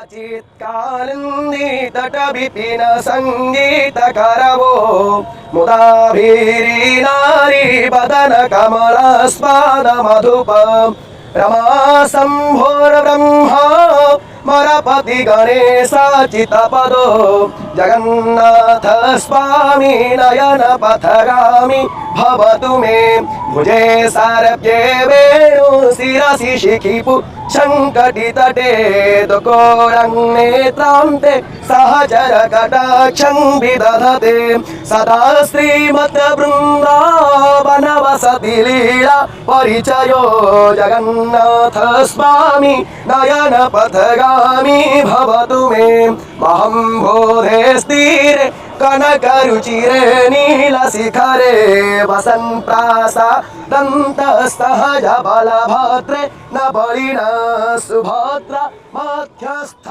चित्कालिन्दी तट विपिन संगीत करवो मुदाभीरी नारी बदन कमलस्पाद मधुप रमा शंभोर ब्रह्मा मरपति गणेश चितपदो जगन्नाथ स्वामी नयन पथगामी भवतु मे भुजे सारभ्ये वेणु शिरसि शिखिपु शंकटि तटे दुकोरन्नेत्रान्ते सहचर कटाक्षं विदधते सदा श्रीमत् वृन्दावन वसति लीला परिचयो जगन्नाथ स्वामी नयन पथगामी भवतु मे महं बोधे स्थिरे कनकरुचिरे नीलशिखरे वसन् प्रासादन्तस्तहज बलभद्रे न बलिना सुभद्रा मध्यस्थ।